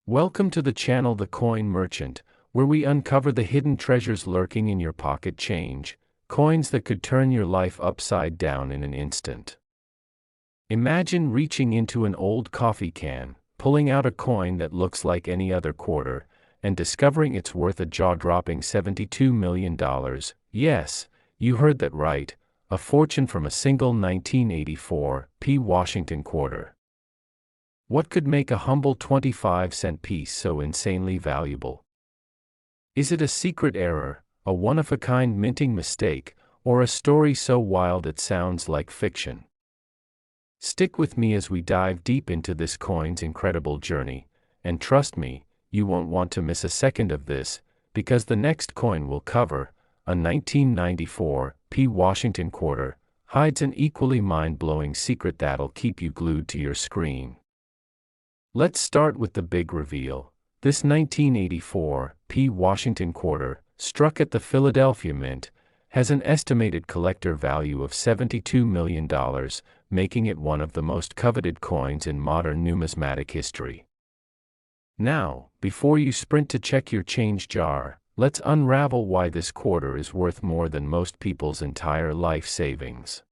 Welcome to the channel The Coin Merchant, where we uncover the hidden treasures lurking in your pocket change, coins that could turn your life upside down in an instant. Imagine reaching into an old coffee can, pulling out a coin that looks like any other quarter, and discovering it's worth a jaw-dropping $72 million. Yes, you heard that right, a fortune from a single 1984 Washington quarter. What could make a humble 25-cent piece so insanely valuable? Is it a secret error, a one-of-a-kind minting mistake, or a story so wild it sounds like fiction? Stick with me as we dive deep into this coin's incredible journey, and trust me, you won't want to miss a second of this, because the next coin we'll cover, a 1994 Washington quarter, hides an equally mind-blowing secret that'll keep you glued to your screen. Let's start with the big reveal. This 1984 Washington quarter, struck at the Philadelphia Mint, has an estimated collector value of $72 million, making it one of the most coveted coins in modern numismatic history. Now, before you sprint to check your change jar, let's unravel why this quarter is worth more than most people's entire life savings.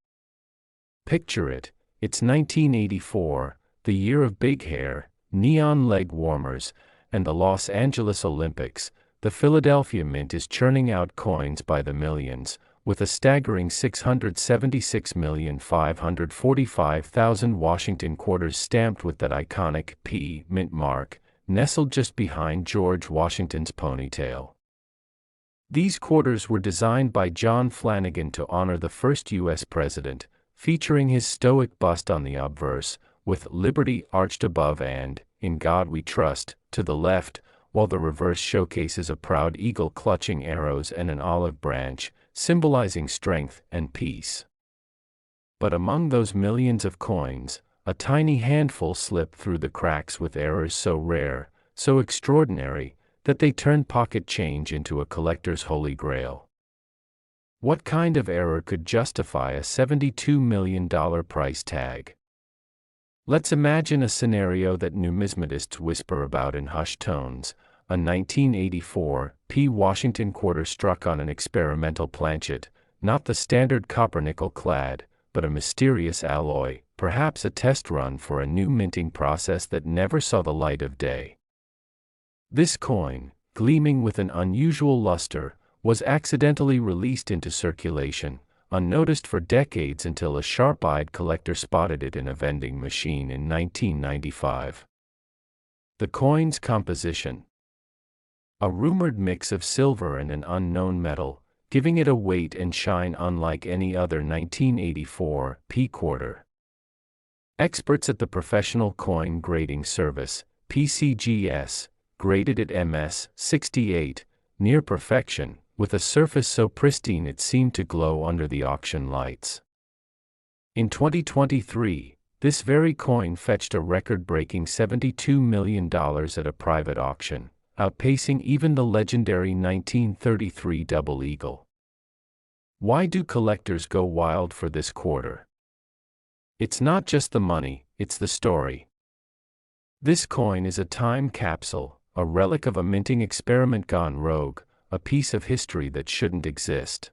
Picture it, it's 1984, the year of big hair, neon leg warmers, and the Los Angeles Olympics. The Philadelphia Mint is churning out coins by the millions, with a staggering 676,545,000 Washington quarters stamped with that iconic P mint mark, nestled just behind George Washington's ponytail. These quarters were designed by John Flanagan to honor the first U.S. president, featuring his stoic bust on the obverse, with Liberty arched above and, In God We Trust, to the left, while the reverse showcases a proud eagle clutching arrows and an olive branch, symbolizing strength and peace. But among those millions of coins, a tiny handful slip through the cracks with errors so rare, so extraordinary, that they turn pocket change into a collector's holy grail. What kind of error could justify a $72 million price tag? Let's imagine a scenario that numismatists whisper about in hushed tones: a 1984 Washington quarter struck on an experimental planchet, not the standard copper-nickel clad, but a mysterious alloy, perhaps a test run for a new minting process that never saw the light of day. This coin, gleaming with an unusual luster, was accidentally released into circulation, unnoticed for decades until a sharp-eyed collector spotted it in a vending machine in 1995. The coin's composition: a rumored mix of silver and an unknown metal, giving it a weight and shine unlike any other 1984 quarter. Experts at the Professional Coin Grading Service, PCGS, graded it MS 68, near perfection, with a surface so pristine it seemed to glow under the auction lights. In 2023, this very coin fetched a record-breaking $72 million at a private auction, outpacing even the legendary 1933 Double Eagle. Why do collectors go wild for this quarter? It's not just the money, it's the story. This coin is a time capsule, a relic of a minting experiment gone rogue, a piece of history that shouldn't exist.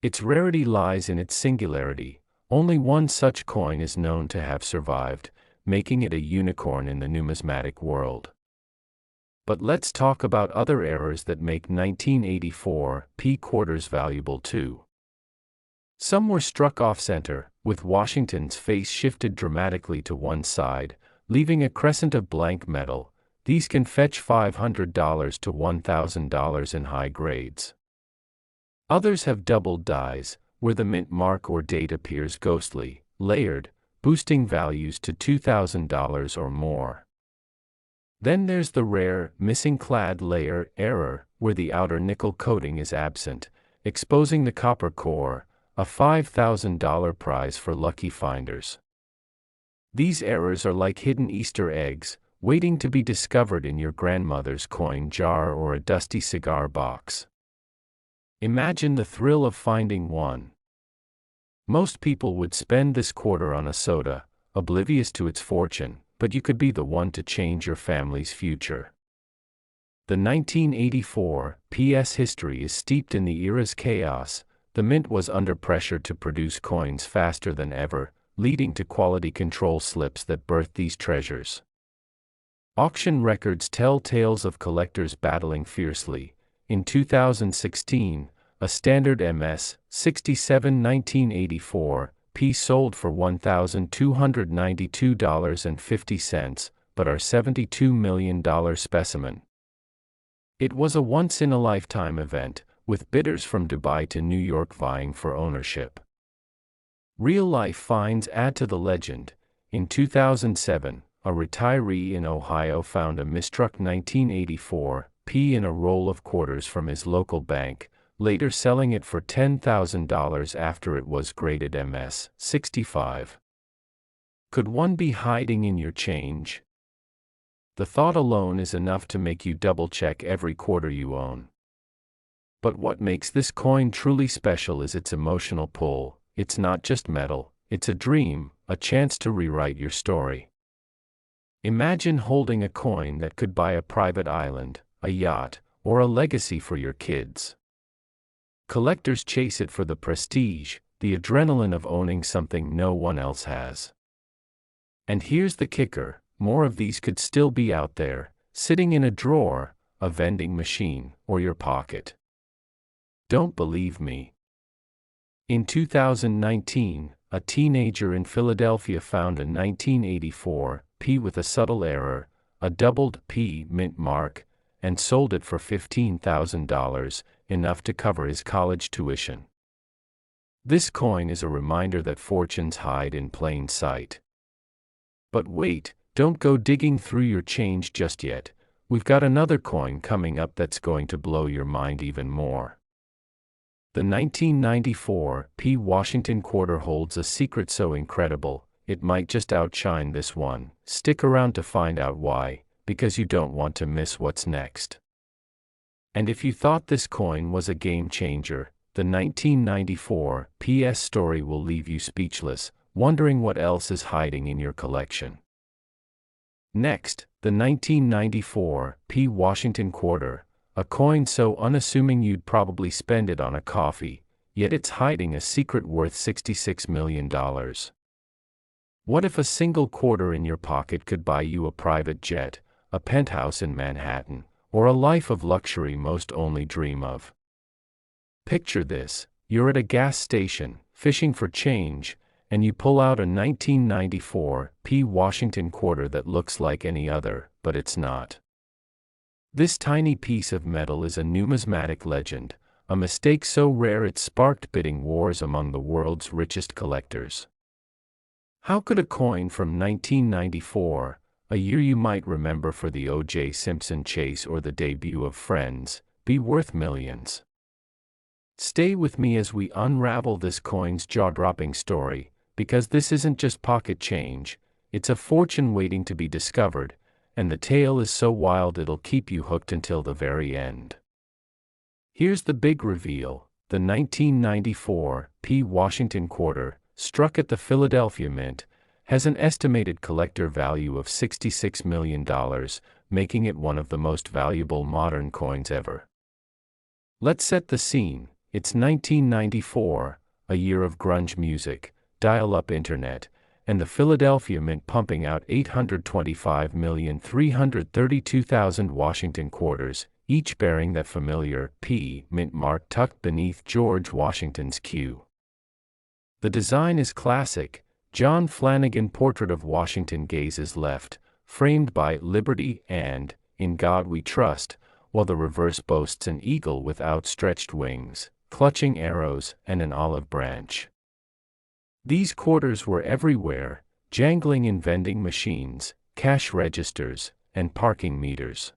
Its rarity lies in its singularity. Only one such coin is known to have survived, making it a unicorn in the numismatic world. But let's talk about other errors that make 1984 quarters valuable too. Some were struck off-center, with Washington's face shifted dramatically to one side, leaving a crescent of blank metal. These can fetch $500 to $1,000 in high grades. Others have doubled dies, where the mint mark or date appears ghostly, layered, boosting values to $2,000 or more. Then there's the rare, missing clad layer error, where the outer nickel coating is absent, exposing the copper core, a $5,000 prize for lucky finders. These errors are like hidden Easter eggs, waiting to be discovered in your grandmother's coin jar or a dusty cigar box. Imagine the thrill of finding one. Most people would spend this quarter on a soda, oblivious to its fortune, but you could be the one to change your family's future. The 1984 PS history is steeped in the era's chaos. The mint was under pressure to produce coins faster than ever, leading to quality control slips that birthed these treasures. Auction records tell tales of collectors battling fiercely. In 2016, a standard MS 67 1984 P sold for $1,292.50, but our $72 million specimen. It was a once-in-a-lifetime event, with bidders from Dubai to New York vying for ownership. Real-life finds add to the legend. In 2007, a retiree in Ohio found a misstruck 1984 P in a roll of quarters from his local bank, later selling it for $10,000 after it was graded MS 65. Could one be hiding in your change? The thought alone is enough to make you double-check every quarter you own. But what makes this coin truly special is its emotional pull. It's not just metal, it's a dream, a chance to rewrite your story. Imagine holding a coin that could buy a private island, a yacht, or a legacy for your kids. Collectors chase it for the prestige, the adrenaline of owning something no one else has. And here's the kicker, more of these could still be out there, sitting in a drawer, a vending machine, or your pocket. Don't believe me? In 2019, a teenager in Philadelphia found a 1984 P with a subtle error, a doubled P mint mark, and sold it for $15,000, enough to cover his college tuition. This coin is a reminder that fortunes hide in plain sight. But wait, don't go digging through your change just yet. We've got another coin coming up that's going to blow your mind even more. The 1994 P Washington quarter holds a secret so incredible, it might just outshine this one. Stick around to find out why, because you don't want to miss what's next. And if you thought this coin was a game changer, the 1994 PS story will leave you speechless, wondering what else is hiding in your collection. Next, the 1994 P Washington quarter, a coin so unassuming you'd probably spend it on a coffee, yet it's hiding a secret worth $66 million. What if a single quarter in your pocket could buy you a private jet, a penthouse in Manhattan, or a life of luxury most only dream of? Picture this, you're at a gas station, fishing for change, and you pull out a 1994 P Washington quarter that looks like any other, but it's not. This tiny piece of metal is a numismatic legend, a mistake so rare it sparked bidding wars among the world's richest collectors. How could a coin from 1994, a year you might remember for the O.J. Simpson chase or the debut of Friends, be worth millions? Stay with me as we unravel this coin's jaw-dropping story, because this isn't just pocket change, it's a fortune waiting to be discovered, and the tale is so wild it'll keep you hooked until the very end. Here's the big reveal, the 1994 P Washington quarter, struck at the Philadelphia Mint, has an estimated collector value of $66 million, making it one of the most valuable modern coins ever. Let's set the scene. It's 1994, a year of grunge music, dial-up internet, and the Philadelphia Mint pumping out 825,332,000 Washington quarters, each bearing that familiar P mint mark tucked beneath George Washington's Q. The design is classic. John Flanagan portrait of Washington gazes left, framed by Liberty and In God We Trust, while the reverse boasts an eagle with outstretched wings, clutching arrows, and an olive branch. These quarters were everywhere, jangling in vending machines, cash registers, and parking meters.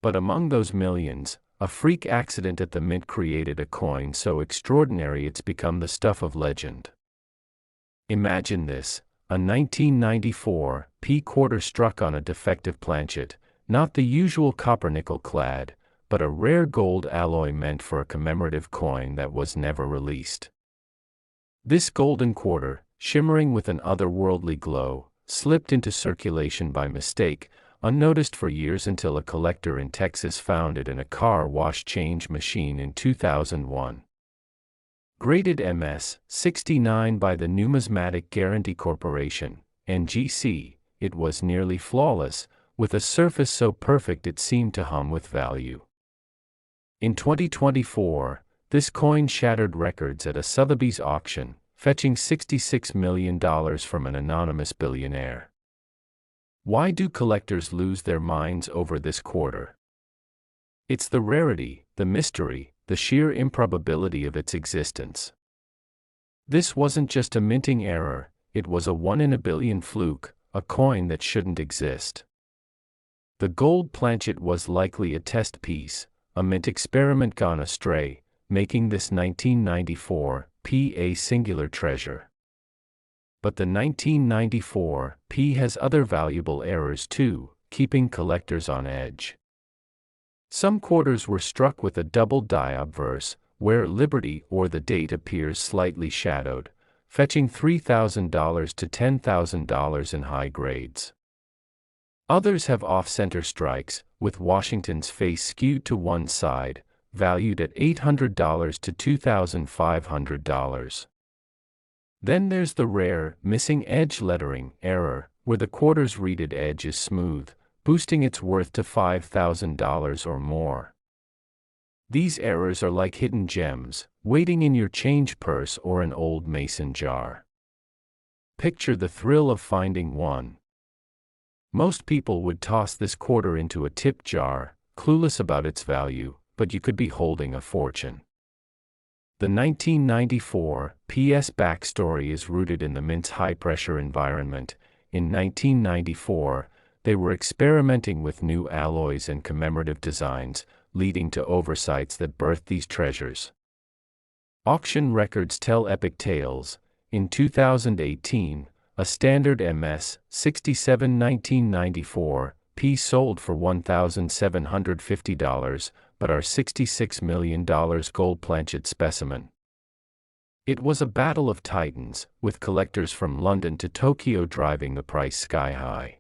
But among those millions, a freak accident at the Mint created a coin so extraordinary it's become the stuff of legend. Imagine this, a 1994 P quarter struck on a defective planchet, not the usual copper-nickel clad, but a rare gold alloy meant for a commemorative coin that was never released. This golden quarter, shimmering with an otherworldly glow, slipped into circulation by mistake, unnoticed for years until a collector in Texas found it in a car wash change machine in 2001. Graded MS 69 by the Numismatic Guarantee Corporation, NGC, it was nearly flawless, with a surface so perfect it seemed to hum with value. In 2024, this coin shattered records at a Sotheby's auction, fetching $66 million from an anonymous billionaire. Why do collectors lose their minds over this quarter? It's the rarity, the mystery, the sheer improbability of its existence. This wasn't just a minting error, it was a one-in-a-billion fluke, a coin that shouldn't exist. The gold planchet was likely a test piece, a mint experiment gone astray, making this 1994 P a singular treasure. But the 1994 P has other valuable errors too, keeping collectors on edge. Some quarters were struck with a double die obverse, where Liberty or the date appears slightly shadowed, fetching $3,000 to $10,000 in high grades. Others have off-center strikes, with Washington's face skewed to one side, valued at $800 to $2,500. Then there's the rare, missing edge lettering error, where the quarter's reeded edge is smooth, boosting its worth to $5,000 or more. These errors are like hidden gems, waiting in your change purse or an old mason jar. Picture the thrill of finding one. Most people would toss this quarter into a tip jar, clueless about its value, but you could be holding a fortune. The 1994 PS backstory is rooted in the mint's high-pressure environment. In 1994, they were experimenting with new alloys and commemorative designs, leading to oversights that birthed these treasures. Auction records tell epic tales. In 2018, a standard MS 67 1994 P sold for $1,750, but our $66 million gold planchet specimen. It was a battle of titans, with collectors from London to Tokyo driving the price sky high.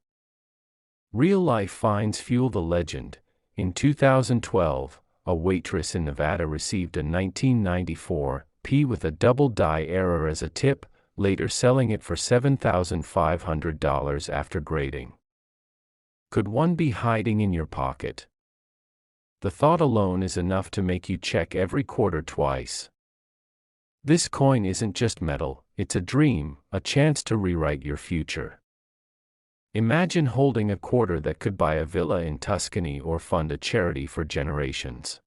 Real-life finds fuel the legend. In 2012, a waitress in Nevada received a 1994 P with a double die error as a tip, later selling it for $7,500 after grading. Could one be hiding in your pocket? The thought alone is enough to make you check every quarter twice. This coin isn't just metal, it's a dream, a chance to rewrite your future. Imagine holding a quarter that could buy a villa in Tuscany or fund a charity for generations.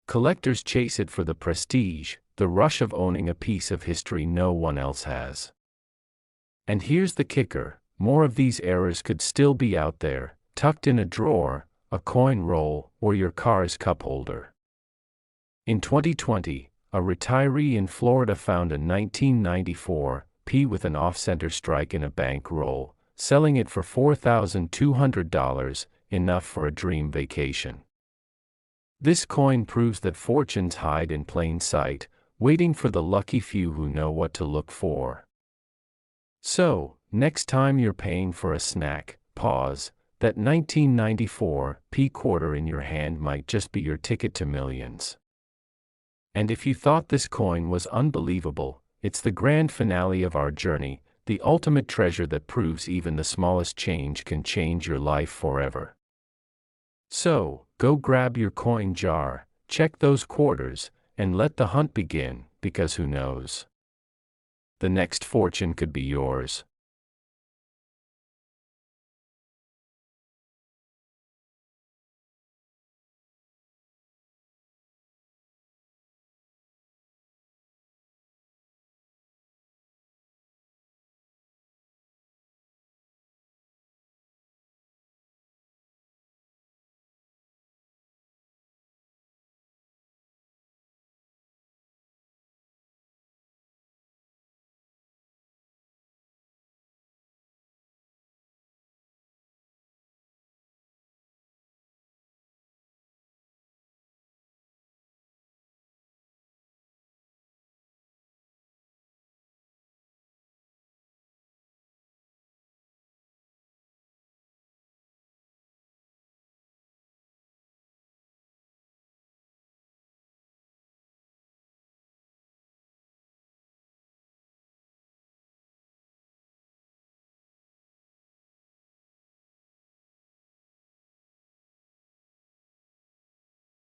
Collectors chase it for the prestige, the rush of owning a piece of history no one else has. And here's the kicker, more of these errors could still be out there, tucked in a drawer, a coin roll, or your car's cup holder. In 2020, a retiree in Florida found a 1994 P with an off-center strike in a bank roll, selling it for $4,200, enough for a dream vacation. This coin proves that fortunes hide in plain sight, waiting for the lucky few who know what to look for. So, next time you're paying for a snack, pause. That 1994 P quarter in your hand might just be your ticket to millions. And if you thought this coin was unbelievable, it's the grand finale of our journey, the ultimate treasure that proves even the smallest change can change your life forever. So, go grab your coin jar, check those quarters, and let the hunt begin, because who knows? The next fortune could be yours.